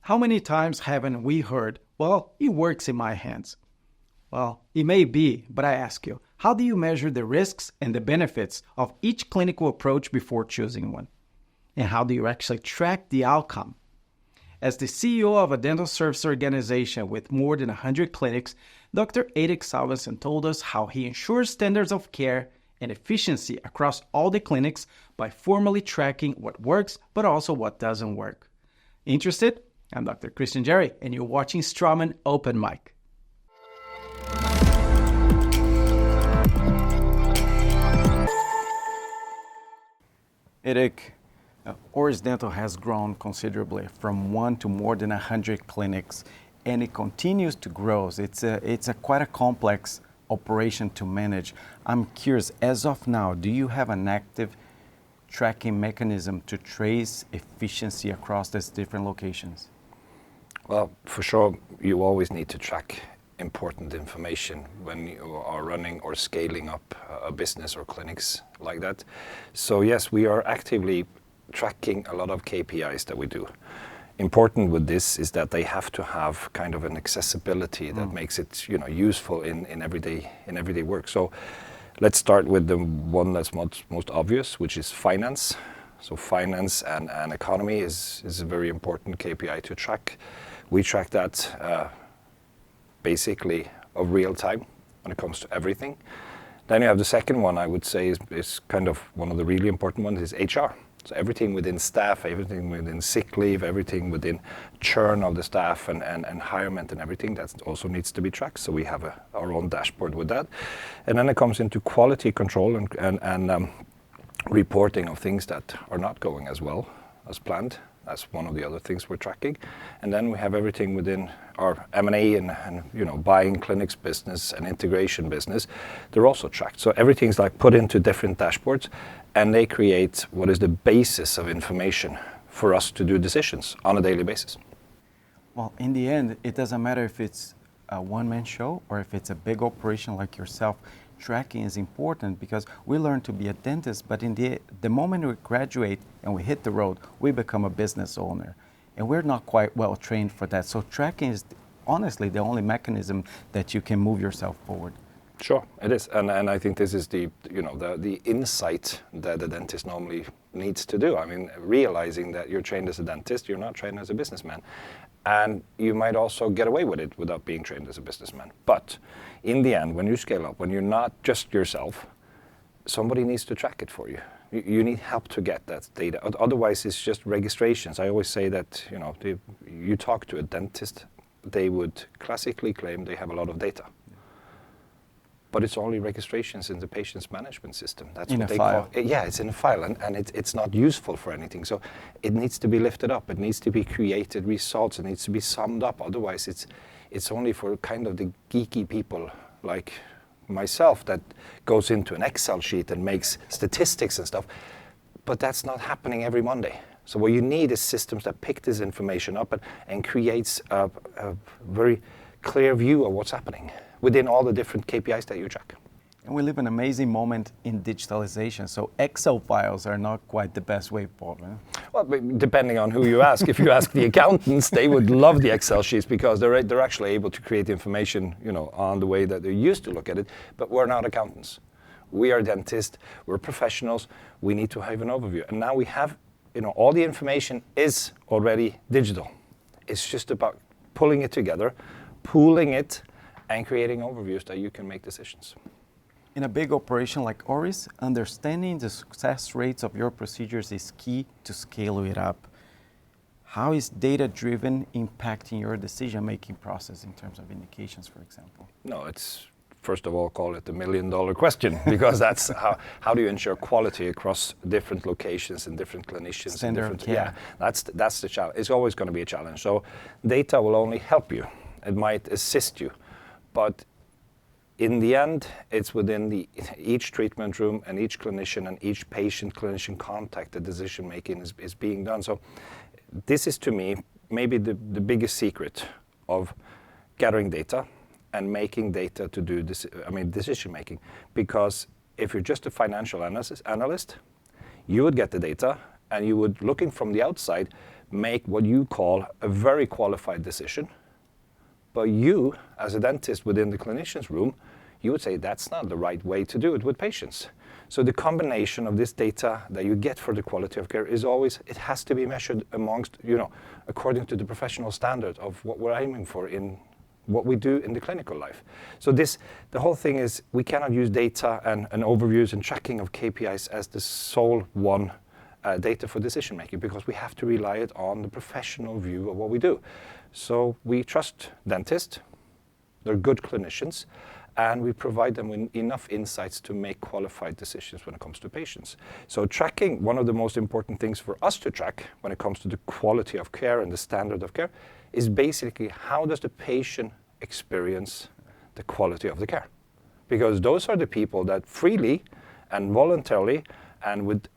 How many times haven't we heard, well, it works in my hands? Well, it may be, but I ask you, how do you measure the risks and the benefits of each clinical approach before choosing one? And how do you actually track the outcome? As the CEO of a dental service organization with more than 100 clinics, Dr. Eirik Salvesen told us how he ensures standards of care and efficiency across all the clinics by formally tracking what works, but also what doesn't work. Interested? I'm Dr. Christian Jerry, and you're watching Straumann Openmic. Eirik, Oris Dental has grown considerably from 1 to more than 100 clinics, and it continues to grow. It's quite a complex operation to manage. I'm curious, as of now, do you have an active tracking mechanism to trace efficiency across these different locations? Well, for sure, you always need to track important information when you are running or scaling up a business or clinics like that. So yes, we are actively tracking a lot of KPIs that we do. Important with this is that they have to have kind of an accessibility that makes it, useful in everyday work. So let's start with the one that's most obvious, which is finance. So finance and economy is a very important KPI to track. We track that basically of real time when it comes to everything. Then you have the second one, I would say, is kind of one of the really important ones, is HR. So everything within staff, everything within sick leave, everything within churn of the staff and hirement and everything, that also needs to be tracked. So we have our own dashboard with that. And then it comes into quality control and reporting of things that are not going as well as planned. That's one of the other things we're tracking. And then we have everything within our M&A and buying clinics business and integration business. They're also tracked. So everything's like put into different dashboards, and they create what is the basis of information for us to do decisions on a daily basis. Well, in the end, it doesn't matter if it's a one-man show or if it's a big operation like yourself. Tracking is important because we learn to be a dentist, but in the moment we graduate and we hit the road, we become a business owner. And we're not quite well trained for that. So tracking is honestly the only mechanism that you can move yourself forward. Sure, it is. And I think this is the insight that a dentist normally needs to do. I mean, realizing that you're trained as a dentist, you're not trained as a businessman. And you might also get away with it without being trained as a businessman. But in the end, when you scale up, when you're not just yourself, somebody needs to track it for you. You need help to get that data. Otherwise, it's just registrations. I always say that, you talk to a dentist, they would classically claim they have a lot of data. But it's only registrations in the patient's management system. That's in what they file. call it. Yeah, it's in a file, and it's not useful for anything. So it needs to be lifted up. It needs to be created results. It needs to be summed up. Otherwise, it's only for kind of the geeky people like myself that goes into an Excel sheet and makes statistics and stuff. But that's not happening every Monday. So what you need is systems that pick this information up and creates a very clear view of what's happening within all the different KPIs that you track. And we live in an amazing moment in digitalization, so Excel files are not quite the best way forward. Well, depending on who you ask. If you ask the accountants, they would love the Excel sheets because they're actually able to create information, on the way that they used to look at it. But we're not accountants. We are dentists. We're professionals. We need to have an overview. And now we have, all the information is already digital. It's just about pulling it together, pooling it, and creating overviews that you can make decisions. In a big operation like Oris, understanding the success rates of your procedures is key to scale it up. How is data-driven impacting your decision-making process in terms of indications, for example? No, it's first of all call it the $1 million question because that's how do you ensure quality across different locations and different clinicians. Standard and different, care. Yeah, that's the challenge. It's always going to be a challenge. So data will only help you. It might assist you. But in the end, it's within each treatment room and each clinician and each patient-clinician contact, the decision-making is being done. So this is, to me, maybe the biggest secret of gathering data and making data to do decision-making. Because if you're just a financial analyst, you would get the data and you would, looking from the outside, make what you call a very qualified decision. But you, as a dentist within the clinician's room, you would say that's not the right way to do it with patients. So the combination of this data that you get for the quality of care is always, it has to be measured amongst, according to the professional standard of what we're aiming for in what we do in the clinical life. So the whole thing is we cannot use data and overviews and tracking of KPIs as the sole one data for decision making, because we have to rely it on the professional view of what we do. So we trust dentists, they're good clinicians, and we provide them with enough insights to make qualified decisions when it comes to patients. So tracking, one of the most important things for us to track when it comes to the quality of care and the standard of care, is basically how does the patient experience the quality of the care? Because those are the people that freely and voluntarily and with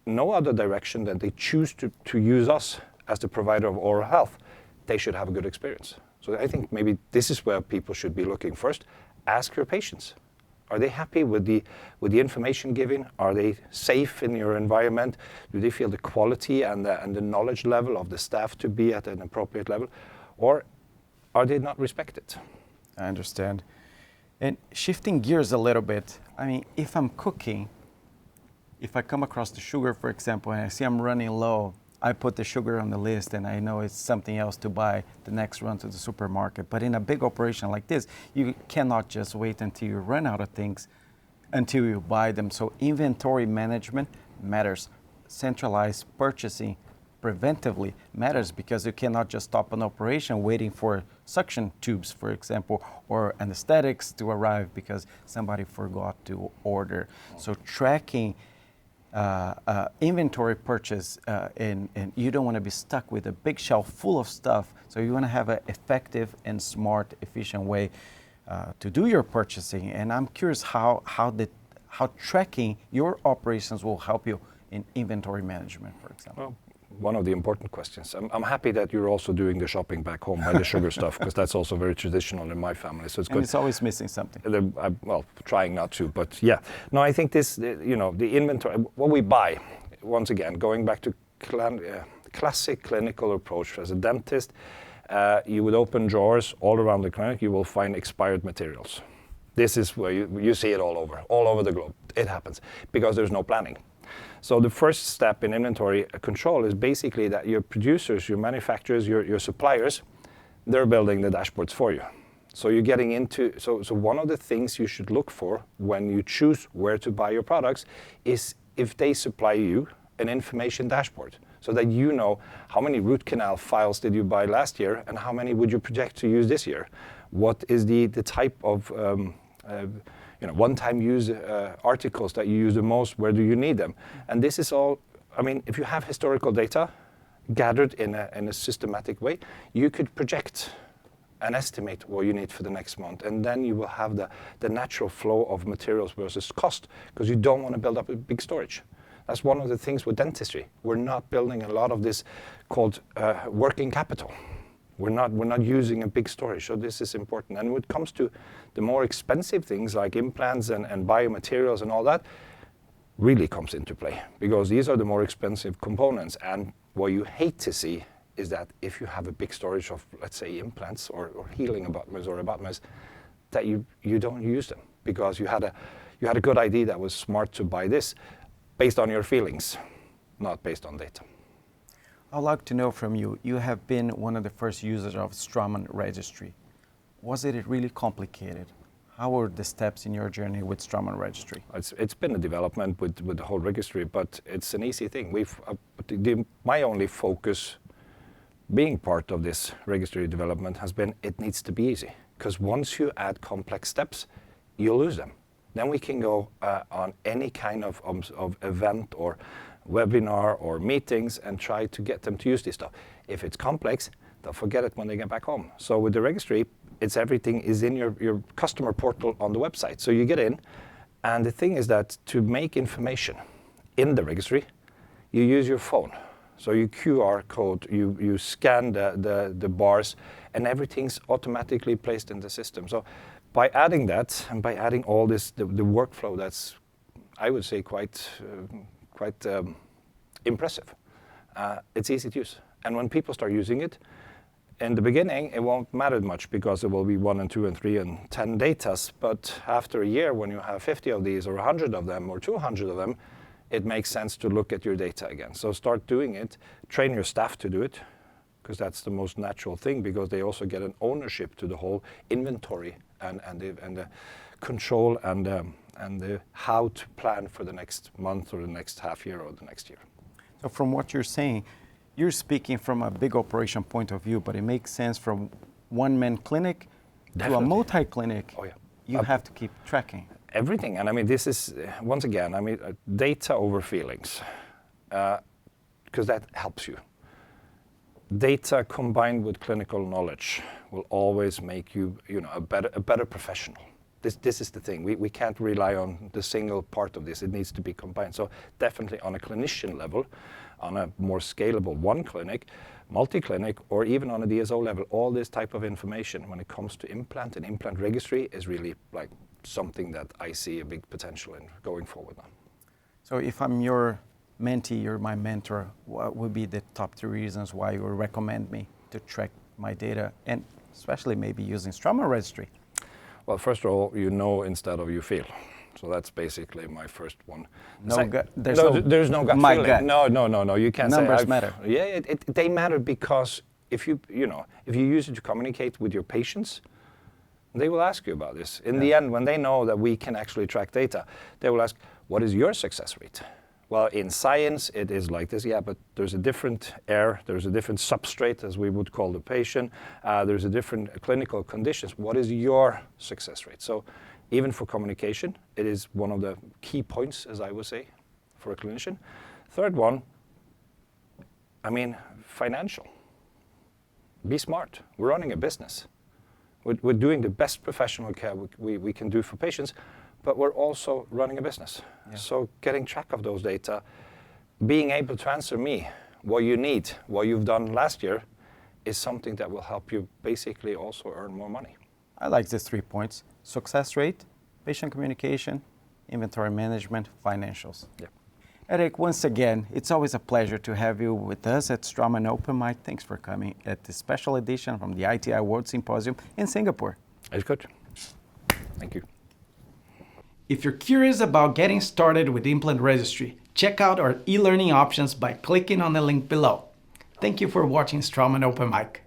no other direction than they choose to use us as the provider of oral health, they should have a good experience. So I think maybe this is where people should be looking first. Ask your patients. Are they happy with the information given? Are they safe in your environment? Do they feel the quality and the knowledge level of the staff to be at an appropriate level? Or are they not respected? I understand. And shifting gears a little bit, I mean, if I'm cooking, if I come across the sugar, for example, and I see I'm running low, I put the sugar on the list and I know it's something else to buy the next run to the supermarket. But in a big operation like this, you cannot just wait until you run out of things until you buy them. So inventory management matters. Centralized purchasing preventively matters, because you cannot just stop an operation waiting for suction tubes, for example, or anesthetics to arrive because somebody forgot to order. So tracking inventory purchase, and you don't want to be stuck with a big shelf full of stuff. So you want to have an effective and smart, efficient way to do your purchasing. And I'm curious how tracking your operations will help you in inventory management, for example. Well, one of the important questions. I'm happy that you're also doing the shopping back home by the sugar stuff, because that's also very traditional in my family. So it's good. And it's always missing something. Well, trying not to, but yeah. No, I think this, the inventory, what we buy, once again, going back to classic clinical approach as a dentist, you would open drawers all around the clinic, you will find expired materials. This is where you see it all over the globe. It happens because there's no planning. So the first step in inventory control is basically that your producers, your manufacturers, your suppliers, they're building the dashboards for you. So you're getting into, so one of the things you should look for when you choose where to buy your products is if they supply you an information dashboard, so that you know how many root canal files did you buy last year and how many would you project to use this year. What is the type of one-time use articles that you use the most, where do you need them? And this is all, I mean, if you have historical data gathered in a systematic way, you could project and estimate what you need for the next month. And then you will have the natural flow of materials versus cost, because you don't want to build up a big storage. That's one of the things with dentistry. We're not building a lot of this called working capital. We're not using a big storage, so this is important. And when it comes to the more expensive things like implants and biomaterials and all that, really comes into play, because these are the more expensive components. And what you hate to see is that if you have a big storage of, let's say, implants or healing abutments or abutments, that you don't use them because you had a good idea that was smart to buy this based on your feelings, not based on data. I'd like to know from you, you have been one of the first users of Straumann Registry. Was it really complicated? How were the steps in your journey with Straumann Registry? It's been a development with the whole registry, but it's an easy thing. My only focus being part of this registry development has been it needs to be easy, because once you add complex steps, you'll lose them. Then we can go on any kind of event or webinar or meetings and try to get them to use this stuff. If it's complex, they'll forget it when they get back home. So with the registry, everything is in your customer portal on the website. So you get in, and the thing is that to make information in the registry, you use your phone. So you QR code, you scan the bars, and everything's automatically placed in the system. So by adding that, and by adding all this, the workflow that's, I would say, quite impressive. It's easy to use. And when people start using it, in the beginning, it won't matter much because it will be 1 and 2 and 3 and 10 datas. But after a year, when you have 50 of these or 100 of them or 200 of them, it makes sense to look at your data again. So start doing it, train your staff to do it, because that's the most natural thing, because they also get an ownership to the whole inventory and the control and the how to plan for the next month or the next half year or the next year. So from what you're saying, you're speaking from a big operation point of view, but it makes sense from one-man clinic to a multi-clinic. Oh, yeah. You have to keep tracking. Everything. And I mean, this is, once again, I mean, data over feelings, because that helps you. Data combined with clinical knowledge will always make you, a better professional. This is the thing. We can't rely on the single part of this. It needs to be combined. So definitely on a clinician level, on a more scalable one clinic, multi-clinic, or even on a DSO level, all this type of information when it comes to implant and implant registry is really like something that I see a big potential in going forward now. So if I'm your mentee, you're my mentor, what would be the top 3 reasons why you would recommend me to track my data, and especially maybe using Straumann Registry? Well, first of all, instead of you feel. So that's basically my first one. There's no gut my feeling. Gut. No. You can't Numbers say matter. Yeah, they matter because if you use it to communicate with your patients, they will ask you about this. In the end, when they know that we can actually track data, they will ask, what is your success rate? Well, in science, it is like this, but there's a different air, there's a different substrate, as we would call the patient, there's a different clinical conditions. What is your success rate? So even for communication, it is one of the key points, as I would say, for a clinician. Third one, financial. Be smart. We're running a business. We're doing the best professional care we can do for patients, but we're also running a business. Yeah. So getting track of those data, being able to answer me what you need, what you've done last year, is something that will help you basically also earn more money. I like these 3 points: success rate, patient communication, inventory management, financials. Yeah. Eirik, once again, it's always a pleasure to have you with us at Straumann Openmic. Thanks for coming at this special edition from the ITI World Symposium in Singapore. It's good. Thank you. If you're curious about getting started with Implant Registry, check out our e-learning options by clicking on the link below. Thank you for watching Straumann Openmic.